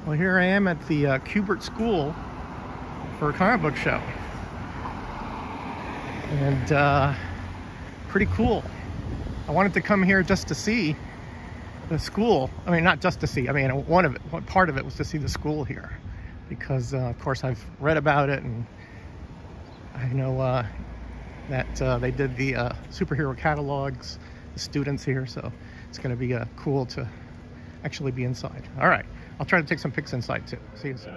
Well, here I am at the Kubert School for a comic book show. And pretty cool. I wanted to come here just to see the school. I mean, not just to see. I mean, one part of it was to see the school here. Because, of course, I've read about it, and I know that they did the superhero catalogs, the students here, so it's going to be cool to actually be inside. All right, I'll try to take some pics inside too. See you soon.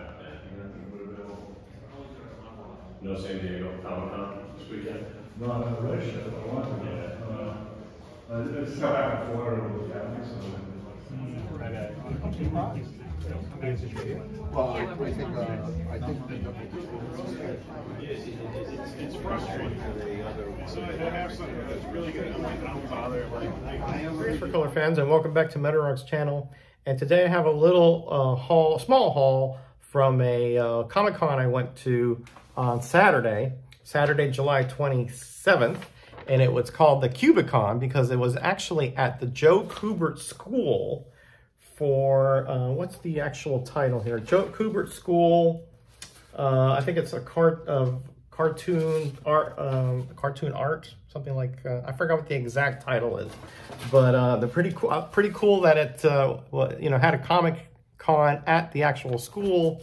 No San Diego Comic-Con this weekend? No, I never really should. I wanted to. It's got back and forth over the county, so. Well, I think It's frustrating. So to have something that's really good, I'm like, I don't bother. Greetings for color fans, and welcome back to Meadowrock's channel. And today I have a little small haul from a Comic-Con I went to on Saturday, July 27th. And it was called the KubieCon because it was actually at the Joe Kubert School for, what's the actual title here? Joe Kubert School, I think it's a cartoon art, something like, I forgot what the exact title is. But they're pretty cool that it, had a Comic-Con at the actual school.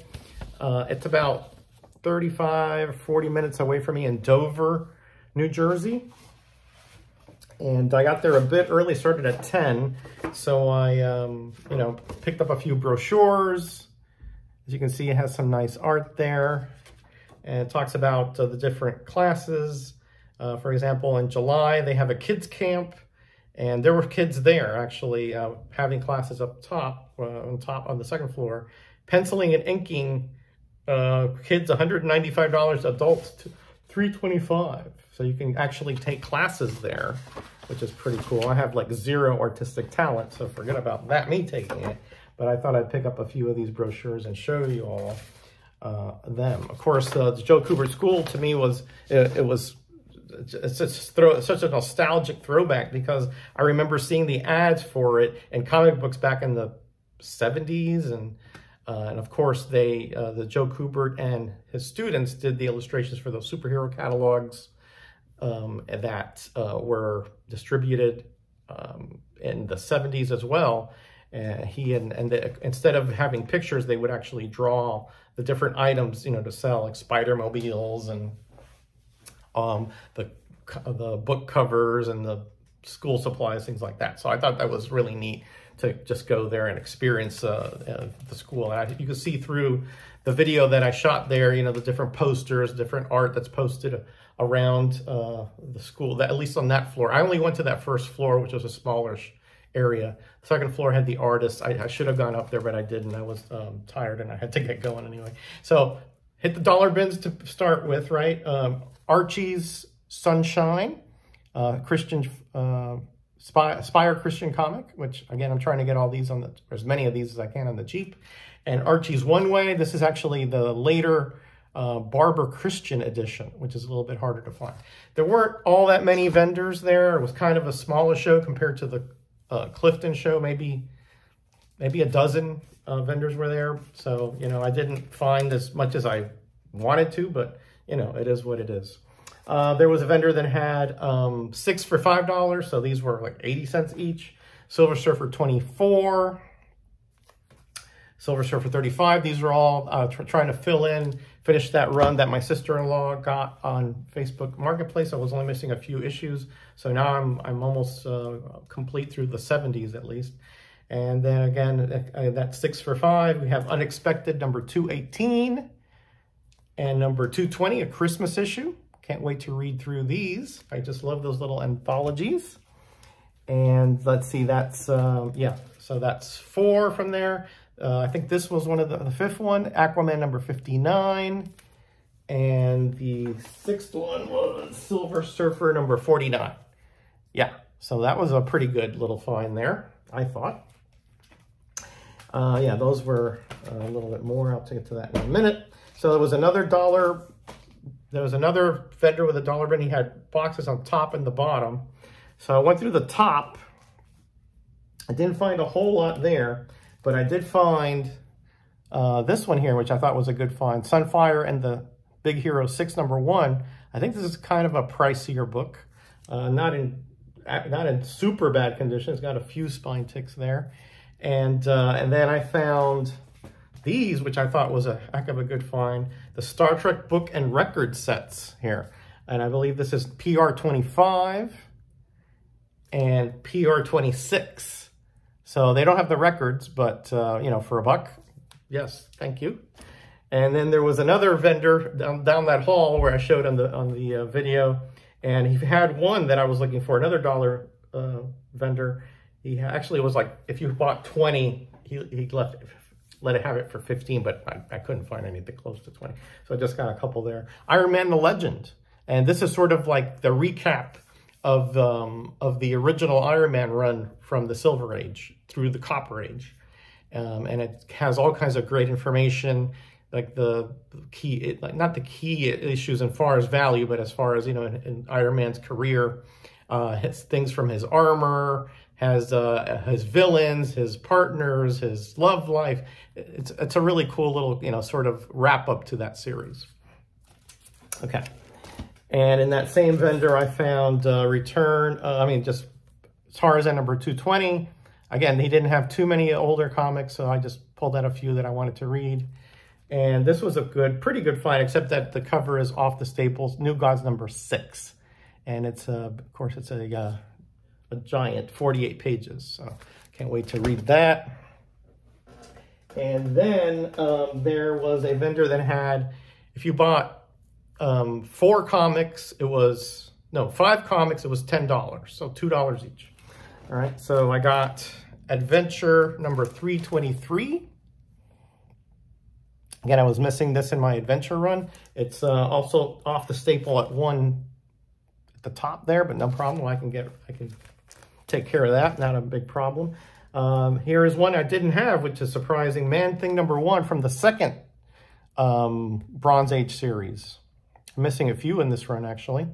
It's about 40 minutes away from me in Dover, New Jersey. And I got there a bit early, started at 10. So I, picked up a few brochures. As you can see, it has some nice art there. And it talks about the different classes. For example, in July, they have a kids camp. And there were kids there, actually, having classes up top, on the second floor. Penciling and inking, kids $195, adults $325. So you can actually take classes there, which is pretty cool. I have like zero artistic talent, so forget about that, me taking it. But I thought I'd pick up a few of these brochures and show you all them. Of course, the Joe Kubert School to me was, it's such a nostalgic throwback because I remember seeing the ads for it in comic books back in the 70s. And of course, the Joe Kubert and his students did the illustrations for those superhero catalogs that were distributed in the 70s as well. Instead of having pictures, they would actually draw the different items, to sell, like Spider-Mobiles and the book covers and the school supplies, things like that. So I thought that was really neat to just go there and experience the school. And you can see through the video that I shot there, the different posters, different art that's posted around the school, at least on that floor. I only went to that first floor, which was a smallish area. The second floor had the artists. I should have gone up there, but I didn't. I was tired and I had to get going anyway. So hit the dollar bins to start with, right? Archie's Sunshine, Christian Spire Christian comic, which again, I'm trying to get all these as many of these as I can on the cheap. And Archie's One Way. This is actually the later Barber Christian edition, which is a little bit harder to find. There weren't all that many vendors there. It was kind of a smaller show compared to the Clifton show. Maybe a dozen vendors were there. So, I didn't find as much as I wanted to, but, it is what it is. There was a vendor that had 6 for $5, so these were like 80 cents each. Silver Surfer 24, Silver Surfer 35. These are all trying to finish that run that my sister-in-law got on Facebook Marketplace. I was only missing a few issues, so now I'm almost complete through the 70s at least. And then again, that's 6 for $5. We have Unexpected number 218 and number 220, a Christmas issue. Can't wait to read through these. I just love those little anthologies. And let's see, that's, so that's 4 from there. I think this was one of the fifth one, Aquaman number 59. And the 6th one was Silver Surfer number 49. Yeah, so that was a pretty good little find there, I thought. Yeah, those were a little bit more. I'll get to that in a minute. So there was another dollar. There was another vendor with a dollar bin. He had boxes on top and the bottom. So I went through the top. I didn't find a whole lot there, but I did find this one here, which I thought was a good find, Sunfire and the Big Hero 6 #1. I think this is kind of a pricier book, not in super bad condition. It's got a few spine ticks there, and then I found these, which I thought was a heck of a good find, the Star Trek book and record sets here, and I believe this is PR25 and PR26. So they don't have the records, but you know, for $1, yes, thank you. And then there was another vendor down that hall where I showed on the video, and he had one that I was looking for, another dollar vendor. He actually was like, if you bought 20, he let it have it for 15, but I couldn't find anything close to 20. So I just got a couple there. Iron Man the Legend, and this is sort of like the recap of the original Iron Man run from the Silver Age through the Copper Age. And it has all kinds of great information, like the key, not the key issues as far as value, but as far as, you know, in Iron Man's career, his things from his armor, has his villains, his partners, his love life. It's a really cool little, you know, sort of wrap up to that series. Okay. And in that same vendor, I found just Tarzan #220. Again, he didn't have too many older comics, so I just pulled out a few that I wanted to read. And this was a pretty good find, except that the cover is off the staples, New Gods #6. And it's, of course, it's a giant 48 pages. So can't wait to read that. And then there was a vendor that had, if you bought 5 comics, it was $10. So $2 each. All right, so I got Adventure #323. Again, I was missing this in my adventure run. It's also off the staple at the top there, but no problem. I can take care of that. Not a big problem. Here is one I didn't have, which is surprising. Man-Thing #1 from the second Bronze Age series. I'm missing a few in this run, actually.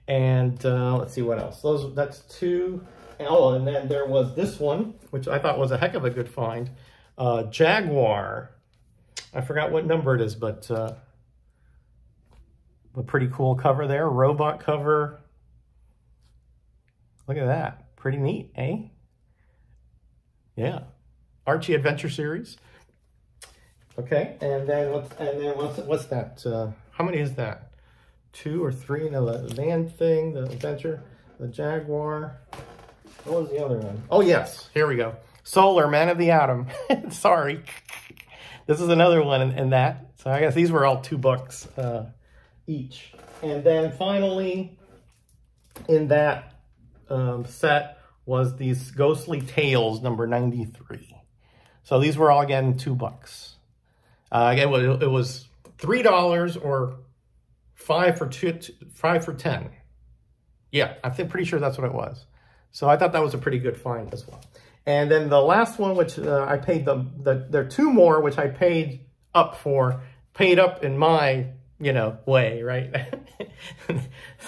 And let's see what else. That's 2. Oh, and then there was this one, which I thought was a heck of a good find. Jaguar. I forgot what number it is, but a pretty cool cover there. Robot cover. Look at that. Pretty neat, eh? Yeah. Archie Adventure Series. Okay, and then what's that? How many is that? 2 or 3? No, the Man-Thing, the Adventure, the Jaguar. What was the other one? Oh, yes. Here we go. Solar, Man of the Atom. Sorry. This is another one in that. So I guess these were all $2 each. And then finally, in that set was these Ghostly Tales #93. So these were all, again, $2. Again, it was $3 or 5 for 10. Yeah, pretty sure that's what it was. So I thought that was a pretty good find as well. And then the last one, which I paid there are 2 more, which I paid up in my, you know, way, right?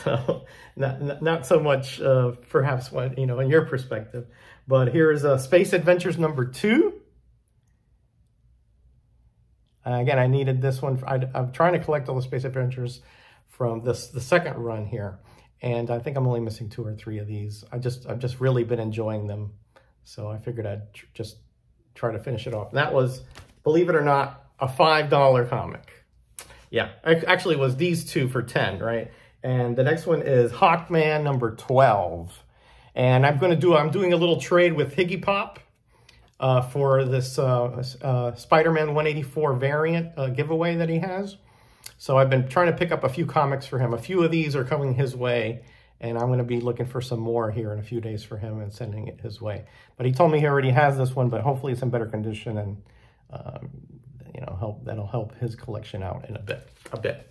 So not so much perhaps what, you know, in your perspective. But here's Space Adventures #2. Again, I needed this one. I'm trying to collect all the Space Adventures from the second run here. And I think I'm only missing 2 or 3 of these. I've just really been enjoying them. So I figured I'd just try to finish it off. And that was, believe it or not, a $5 comic. Yeah, actually it was these 2 for 10, right? And the next one is Hawkman #12. And I'm doing a little trade with Higgy Pop for this Spider-Man 184 variant giveaway that he has. So I've been trying to pick up a few comics for him. A few of these are coming his way, and I'm going to be looking for some more here in a few days for him and sending it his way. But he told me he already has this one, but hopefully it's in better condition, and you know, that'll help his collection out in a bit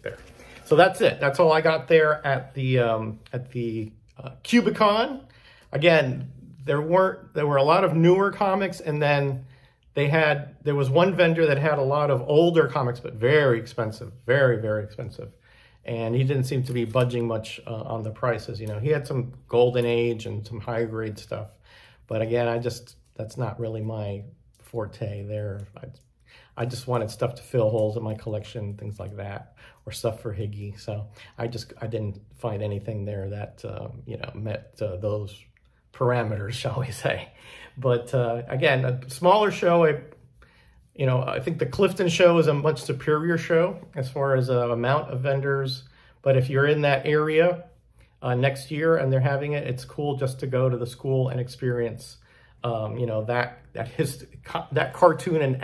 there. So that's it. That's all I got there at the KubieCon. Again, there were a lot of newer comics, and then there was one vendor that had a lot of older comics, but very expensive, very, very expensive. And he didn't seem to be budging much on the prices. You know, he had some Golden Age and some high grade stuff. But again, that's not really my forte there. I just wanted stuff to fill holes in my collection, things like that, or stuff for Higgy. So I didn't find anything there that, you know, met those parameters, shall we say. But again, a smaller show, I think the Clifton show is a much superior show as far as amount of vendors. But if you're in that area next year and they're having it, it's cool just to go to the school and experience, you know, that cartoon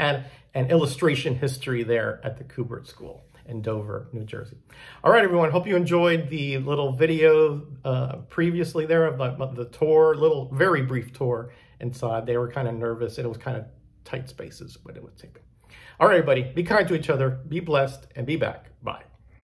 and illustration history there at the Kubert School in Dover, New Jersey. All right, everyone. Hope you enjoyed the little video previously there of the tour, very brief tour inside. They were kind of nervous. It was kind of tight spaces, but it was taken. All right, everybody. Be kind to each other. Be blessed and be back. Bye.